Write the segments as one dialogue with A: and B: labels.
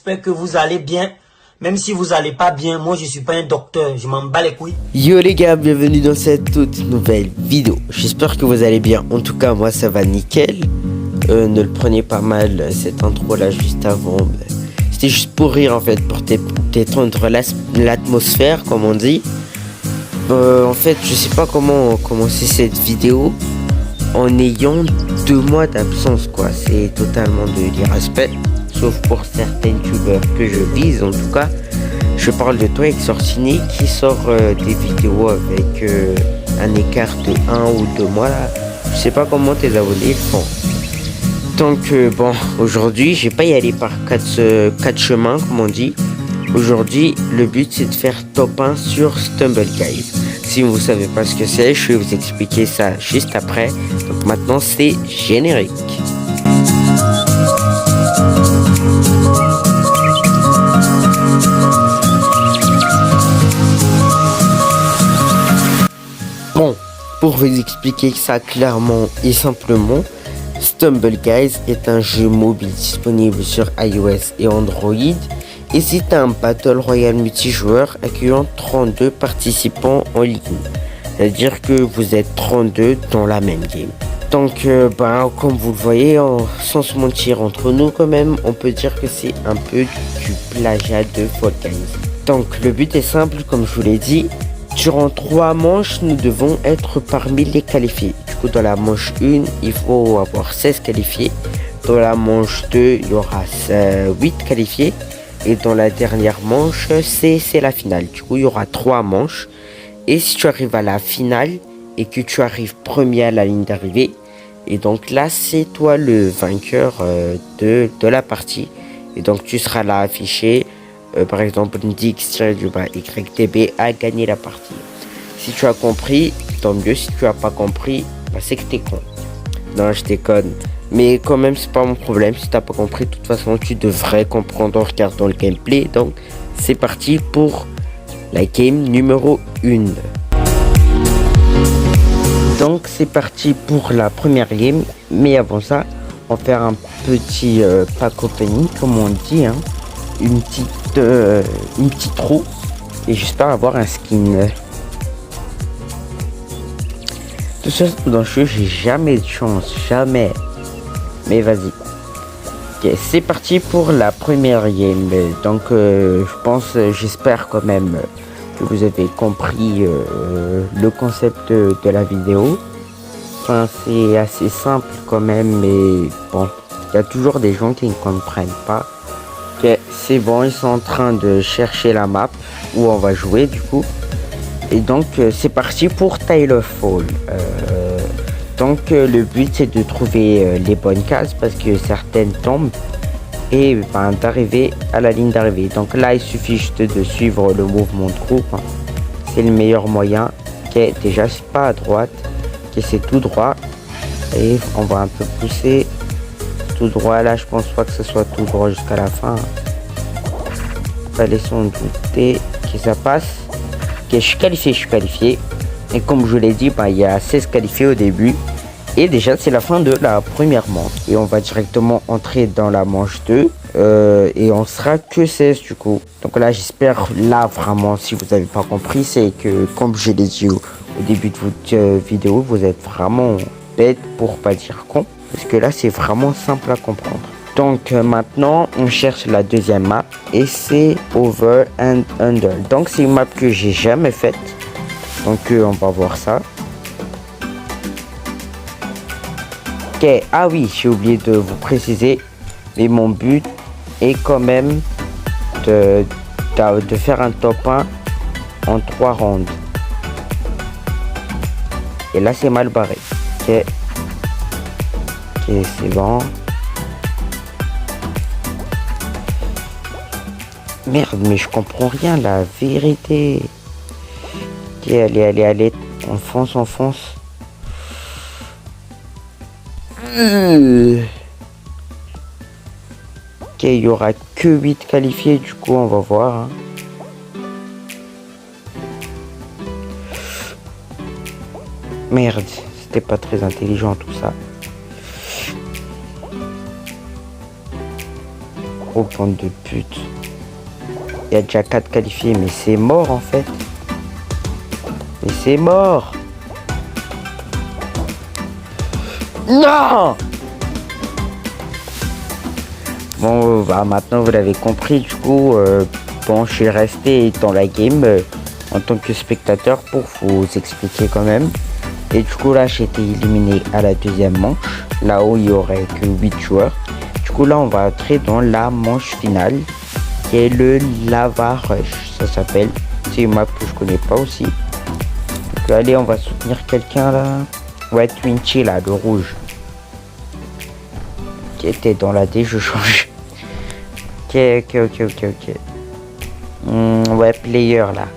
A: j'espère que vous allez bien. Même si vous allez pas bien, moi je suis pas un docteur, je m'en bats les couilles.
B: Yo les gars, bienvenue dans cette toute nouvelle vidéo. J'espère que vous allez bien. En tout cas, moi ça va nickel. Ne le prenez pas mal, cette intro là juste avant. C'était juste pour rire en fait, pour détendre l'atmosphère comme on dit. En fait, je sais pas comment commencer cette vidéo en ayant 2 mois d'absence quoi. C'est totalement de l'irrespect. Sauf pour certains youtubeurs que je vise en tout cas. Je parle de toi avec Sorcini qui sort des vidéos avec un écart de 1 ou 2 mois là. Je sais pas comment tes abonnés font. Donc bon, aujourd'hui je vais pas y aller par 4 chemins comme on dit. Aujourd'hui le but c'est de faire top 1 sur Stumble Guys. Si vous savez pas ce que c'est, je vais vous expliquer ça juste après. Donc maintenant c'est générique. Bon, pour vous expliquer ça clairement et simplement, Stumble Guys est un jeu mobile disponible sur iOS et Android et c'est un Battle Royale multijoueur accueillant 32 participants en ligne. C'est-à-dire que vous êtes 32 dans la même game. Donc, comme vous le voyez, sans se mentir entre nous quand même, on peut dire que c'est un peu du plagiat de Fall Guys. Donc, le but est simple, comme je vous l'ai dit. Durant 3 manches, nous devons être parmi les qualifiés. Du coup, dans la manche 1, il faut avoir 16 qualifiés. Dans la manche 2, il y aura 8 qualifiés. Et dans la dernière manche, c'est la finale. Du coup, il y aura 3 manches. Et si tu arrives à la finale et que tu arrives premier à la ligne d'arrivée, et donc là, c'est toi le vainqueur de la partie. Et donc, tu seras là affiché. Par exemple, YTB a gagné la partie. Si tu as compris, tant mieux. Si tu as pas compris, c'est que t'es con. Non, je déconne. Mais quand même, c'est pas mon problème. Si t'as pas compris, de toute façon, tu devrais comprendre en regardant le gameplay. Donc, c'est parti pour la game numéro 1. Donc, c'est parti pour la première game. Mais avant ça, on va faire un petit pack opening, comme on dit, hein. Une petite roue et j'espère avoir un skin. Tout ça dans le jeu, j'ai jamais de chance, jamais. Mais vas-y. Ok, c'est parti pour la première game. Donc je pense, j'espère quand même que vous avez compris le concept de la vidéo. Enfin, c'est assez simple quand même, mais bon, il y a toujours des gens qui ne comprennent pas. Ok, c'est bon, ils sont en train de chercher la map où on va jouer du coup. Et donc c'est parti pour Titanfall. Donc le but c'est de trouver les bonnes cases parce que certaines tombent et d'arriver à la ligne d'arrivée. Donc là il suffit juste de suivre le mouvement de groupe, hein. C'est le meilleur moyen. Ok, déjà c'est pas à droite, ok, c'est tout droit et on va un peu pousser. Tout droit, là je pense pas que ce soit tout droit jusqu'à la fin. Pas laissons douter que ça passe. Ok, je suis qualifié. Et comme je l'ai dit, il y a 16 qualifiés au début. Et déjà c'est la fin de la première manche. Et on va directement entrer dans la manche 2. Et on sera que 16 du coup. Donc là j'espère, là vraiment, si vous n'avez pas compris, c'est que comme je l'ai dit au début de votre vidéo, vous êtes vraiment bête pour pas dire con. Parce que là c'est vraiment simple à comprendre. Donc maintenant on cherche la deuxième map et c'est Over and Under. Donc c'est une map que j'ai jamais faite. Donc on va voir ça. Ok, ah oui, j'ai oublié de vous préciser. Mais mon but est quand même de faire un top 1 en 3 rounds. Et là c'est mal barré. Ok. Ok, c'est bon. Merde, mais je comprends rien, la vérité. Ok, allez. On fonce. Ok, il y aura que 8 qualifiés, du coup, on va voir, hein. Merde, c'était pas très intelligent tout ça. gros bande de putes. Il y a déjà 4 qualifiés, mais c'est mort en fait. Mais c'est mort. Non. Bon, bah maintenant vous l'avez compris, du coup, bon, je suis resté dans la game en tant que spectateur pour vous expliquer quand même. Et du coup là j'ai été éliminé à la deuxième manche, là où il y aurait que 8 joueurs. Du coup là on va entrer dans la manche finale, qui est le Lava Rush, ça s'appelle. C'est une map que je connais pas aussi. Donc allez, on va soutenir quelqu'un là. Ouais, Twinchy là, le rouge. Qui était dans la D, je change. Ok. Ouais, player là.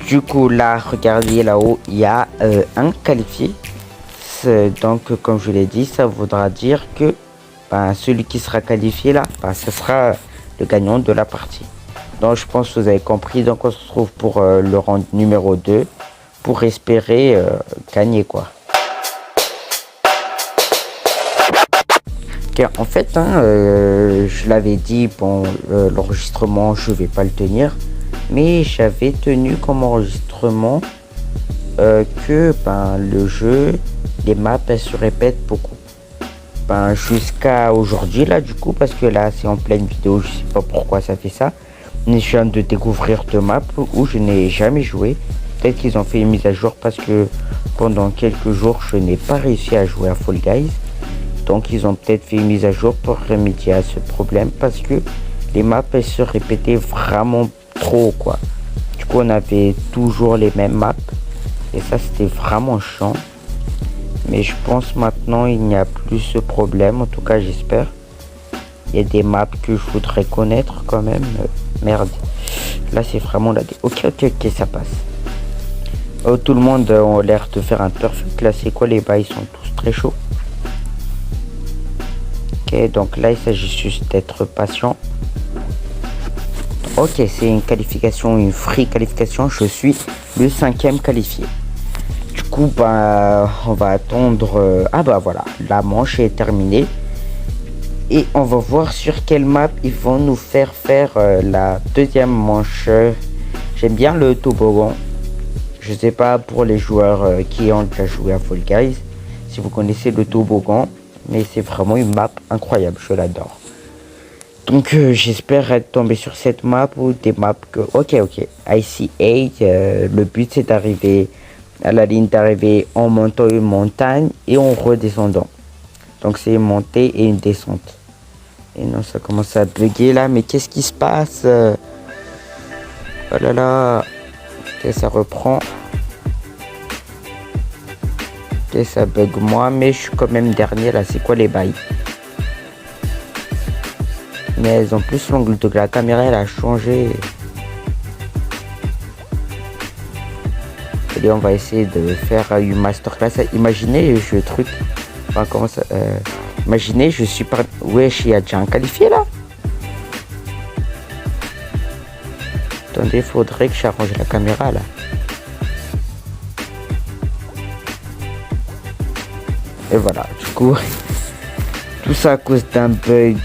B: Du coup là, regardez là-haut, il y a un qualifié. Donc comme je l'ai dit, ça voudra dire que ben, celui qui sera qualifié là, ben, ce sera le gagnant de la partie. Donc je pense que vous avez compris. Donc on se retrouve pour le round numéro 2 pour espérer gagner quoi. Okay, en fait, hein, je l'avais dit, bon, l'enregistrement, je vais pas le tenir, mais j'avais tenu comme enregistrement que ben, le jeu, les maps, elles se répètent beaucoup. Ben, jusqu'à aujourd'hui là, du coup, parce que là, c'est en pleine vidéo, je sais pas pourquoi ça fait ça, mais je viens de découvrir 2 maps où je n'ai jamais joué. Peut-être qu'ils ont fait une mise à jour parce que pendant quelques jours, je n'ai pas réussi à jouer à Fall Guys. Donc ils ont peut-être fait une mise à jour pour remédier à ce problème parce que les maps elles se répétaient vraiment trop quoi. Du coup on avait toujours les mêmes maps et ça c'était vraiment chiant. Mais je pense maintenant il n'y a plus ce problème, en tout cas j'espère. Il y a des maps que je voudrais connaître quand même. Merde, là c'est vraiment la... Ok, ça passe. Oh, tout le monde a l'air de faire un perfect. Là c'est quoi les bas, ils sont tous très chauds. Ok, donc là il s'agit juste d'être patient. Ok, c'est une qualification, une free qualification. Je suis le 5e qualifié. Du coup, bah, on va attendre. Ah bah voilà, la manche est terminée. Et on va voir sur quelle map ils vont nous faire la deuxième manche. J'aime bien le toboggan. Je sais pas pour les joueurs qui ont déjà joué à Fall Guys, si vous connaissez le toboggan. Mais c'est vraiment une map incroyable, je l'adore. Donc j'espère être tombé sur cette map ou des maps que... Ok, IC8, le but c'est d'arriver à la ligne d'arrivée en montant une montagne et en redescendant. Donc c'est une montée et une descente. Et non, ça commence à bugger là, mais qu'est-ce qui se passe? Oh là là. Ok, ça reprend. Ok, ça bug moi, mais je suis quand même dernier là. C'est quoi les bails? Mais en plus l'angle de la caméra elle a changé. Et on va essayer de faire une masterclass. Imaginez je truc. Enfin, comment ça imaginez je suis par... Wesh, il y a déjà un qualifié là. Attendez, faudrait que j'arrange la caméra là. Et voilà, du coup, tout ça à cause d'un bug.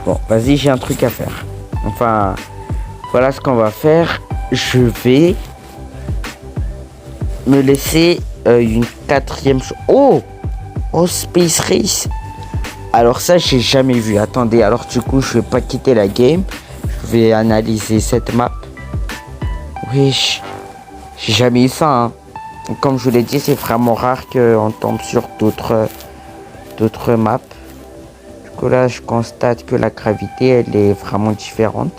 B: Bon, vas-y, j'ai un truc à faire. Enfin, voilà ce qu'on va faire. Je vais me laisser une 4e... Oh, Space Race. Alors ça, j'ai jamais vu. Attendez, alors du coup, je vais pas quitter la game. Je vais analyser cette map. Wesh, j'ai jamais eu ça, hein. Comme je vous l'ai dit, c'est vraiment rare qu'on tombe sur d'autres maps. Du coup là, je constate que la gravité, elle est vraiment différente.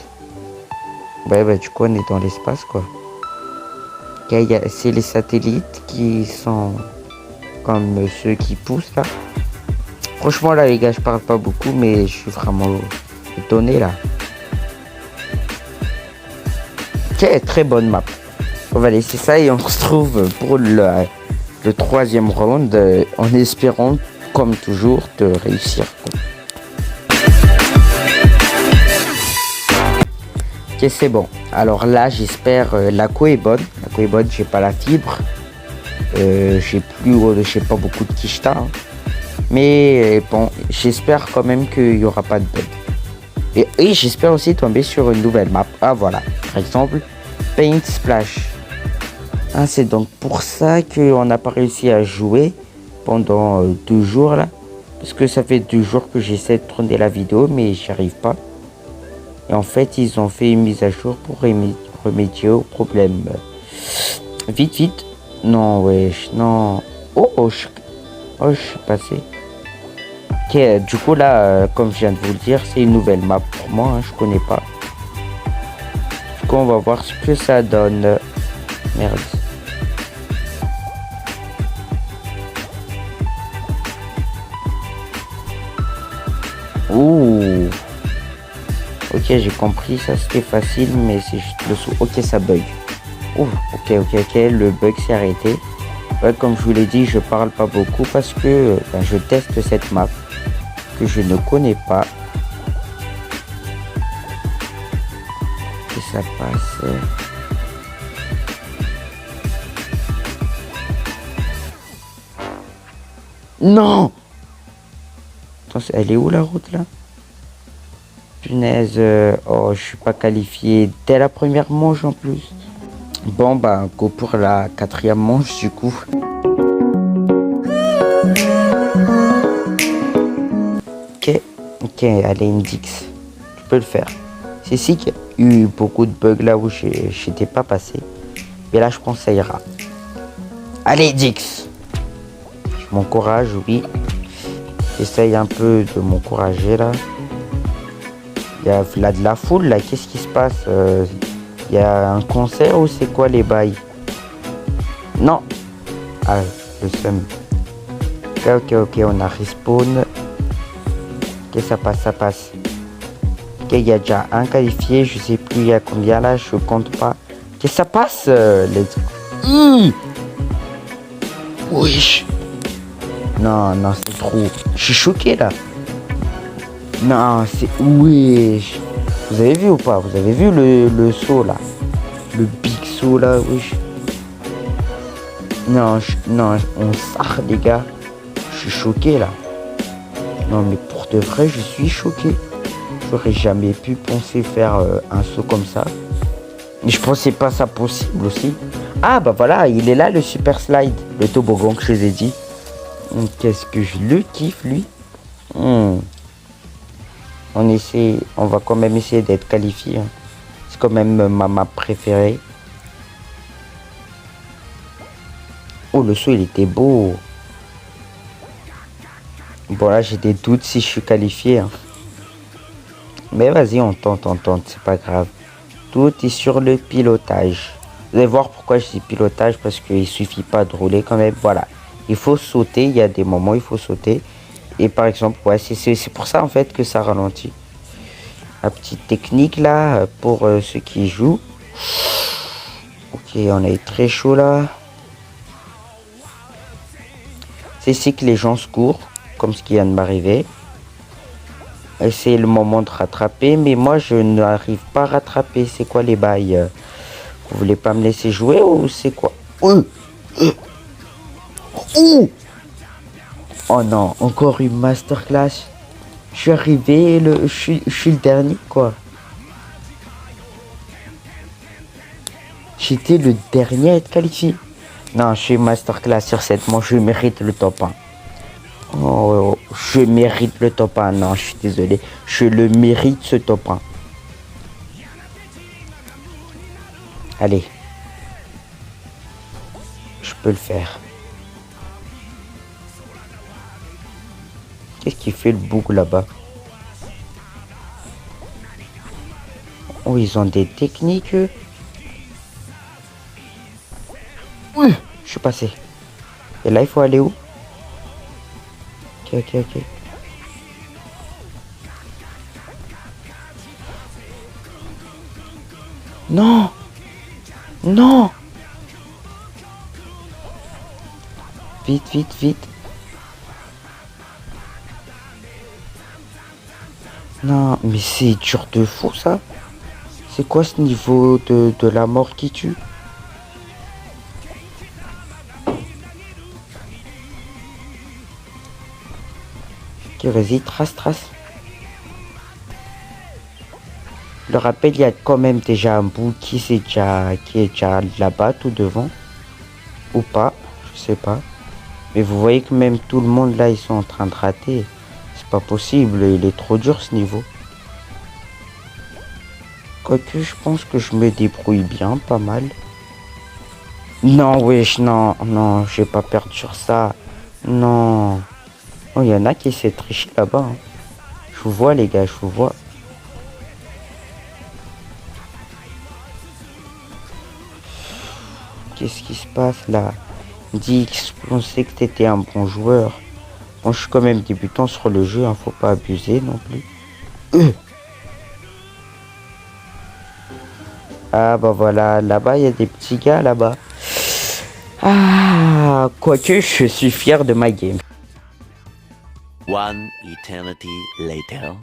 B: Ouais, bah du coup, on est dans l'espace, quoi. Okay, c'est les satellites qui sont comme ceux qui poussent, là. Franchement, là, les gars, je parle pas beaucoup, mais je suis vraiment étonné, là. Ok, très bonne map. On va laisser ça et on se retrouve pour le 3e round en espérant, comme toujours, de réussir. Ok, c'est bon. Alors là, j'espère la co est bonne. La co est bonne, j'ai pas la fibre. J'ai pas beaucoup de kishta. Hein. Mais bon, j'espère quand même qu'il n'y aura pas de bug. Et j'espère aussi tomber sur une nouvelle map. Ah voilà, par exemple, Paint Splash. Ah, c'est donc pour ça qu'on n'a pas réussi à jouer pendant 2 jours là. Parce que ça fait 2 jours que j'essaie de tourner la vidéo, mais j'y arrive pas. Et en fait, ils ont fait une mise à jour pour remédier au problème. Vite, vite. Non, wesh, non. Oh, je suis passé. Ok, du coup là, comme je viens de vous le dire, c'est une nouvelle map pour moi, hein, je connais pas. Du coup, on va voir ce que ça donne. Merde. Ouh. Ok, j'ai compris, ça c'était facile, mais c'est juste le saut. Ok, ça bug. Ouh, ok, le bug s'est arrêté. Ouais, comme je vous l'ai dit, je parle pas beaucoup parce que je teste cette map que je ne connais pas. Et ça passe. Non! Attends, elle est où la route là? Punaise, oh, je suis pas qualifié dès la première manche en plus. Bon, bah, go pour la 4e manche du coup. Ok, allez, Indix, tu peux le faire. C'est ici qu'il y a eu beaucoup de bugs là où j'étais pas passé. Mais là, je pense que ça ira. Allez, Indix! Je m'encourage, oui. J'essaye un peu de m'encourager là. Il y a là de la foule là, qu'est-ce qui se passe? Il y a un concert ou c'est quoi les bails? Non. Ah, le seum. Ok, on a respawn. Ok, ça passe. Ok, il y a déjà un qualifié, je sais plus il y a combien là, je compte pas. Ok, ça passe. Let's go. Wesh. Non, c'est trop. Je suis choqué là. Non, c'est... Wesh. Vous avez vu ou pas? Vous avez vu le saut là? Le big saut là, wesh. Non, on sort les gars. Je suis choqué là. Non mais pour de vrai, je suis choqué. J'aurais jamais pu penser faire un saut comme ça. Mais je pensais pas ça possible aussi. Ah bah voilà, il est là le super slide. Le toboggan que je vous ai dit. Qu'est-ce que je le kiffe lui. On va quand même essayer d'être qualifié. C'est quand même ma map préférée. Oh, le saut il était beau. Bon là j'ai des doutes si je suis qualifié. Mais vas-y, on tente, c'est pas grave. Tout est sur le pilotage. Vous allez voir pourquoi je dis pilotage, parce qu'il suffit pas de rouler quand même. Voilà, il faut sauter, il y a des moments où il faut sauter. Et par exemple, ouais, c'est pour ça en fait que ça ralentit. La petite technique là, pour ceux qui jouent. Ok, on est très chaud là. C'est ici que les gens se courent, comme ce qui vient de m'arriver. Et c'est le moment de rattraper, mais moi je n'arrive pas à rattraper. C'est quoi les bails? Vous voulez pas me laisser jouer ou c'est quoi? Oh non, encore une masterclass. Je suis arrivé, je suis le dernier quoi. J'étais le dernier à être qualifié. Non, je suis masterclass sur cette manche, je mérite le top 1. Oh, je mérite le top 1. Non, je suis désolé. Je le mérite ce top 1. Allez. Je peux le faire. Qu'est-ce qui fait le bouc là-bas? Oh, ils ont des techniques. Oui, je suis passé. Et là, il faut aller où? Ok. Non. Vite. Non, mais c'est dur de fou ça. C'est quoi ce niveau de la mort qui tue? vas-y, trace, trace. Le rappel, il y a quand même déjà un bout qui est déjà là-bas, tout devant. Ou pas, je sais pas. Mais vous voyez que même tout le monde là, ils sont en train de rater. C'est pas possible, il est trop dur ce niveau. Quoique, je pense que je me débrouille bien, pas mal. Non, wesh, non, non, je vais pas perdre sur ça. Non. Oh, il y en a qui essaient de tricher là-bas. Hein. Je vous vois, les gars, je vous vois. Qu'est-ce qui se passe là? Dix, je pensais que t'étais un bon joueur. Bon, je suis quand même débutant sur le jeu, hein, faut pas abuser non plus. Ah bah voilà, là-bas il y a des petits gars là-bas. Ah, quoique je suis fier de ma game.
C: One eternity later.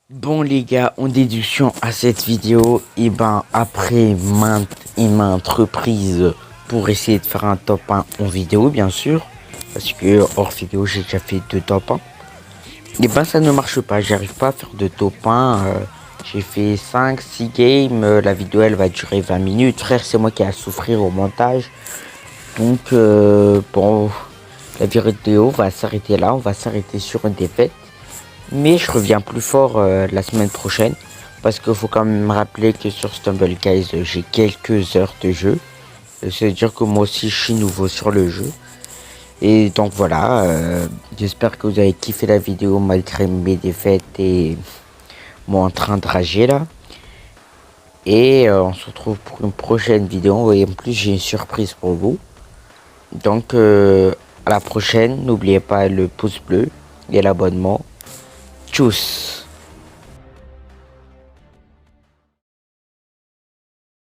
B: Bon les gars, en déduction à cette vidéo, et ben après maintes et maintes reprises pour essayer de faire un top 1 en vidéo bien sûr, parce que hors vidéo j'ai déjà fait 2 top 1, et ben ça ne marche pas, j'arrive pas à faire de top 1, j'ai fait 5-6 games, la vidéo elle va durer 20 minutes, frère c'est moi qui ai à souffrir au montage, donc bon, la vidéo va s'arrêter là, on va s'arrêter sur une défaite. Mais je reviens plus fort la semaine prochaine. Parce qu'il faut quand même rappeler que sur Stumble Guys, j'ai quelques heures de jeu. C'est-à-dire que moi aussi, je suis nouveau sur le jeu. Et donc voilà, j'espère que vous avez kiffé la vidéo malgré mes défaites et mon train de rager là. Et on se retrouve pour une prochaine vidéo. Et en plus, j'ai une surprise pour vous. Donc à la prochaine, n'oubliez pas le pouce bleu et l'abonnement. Tchuss.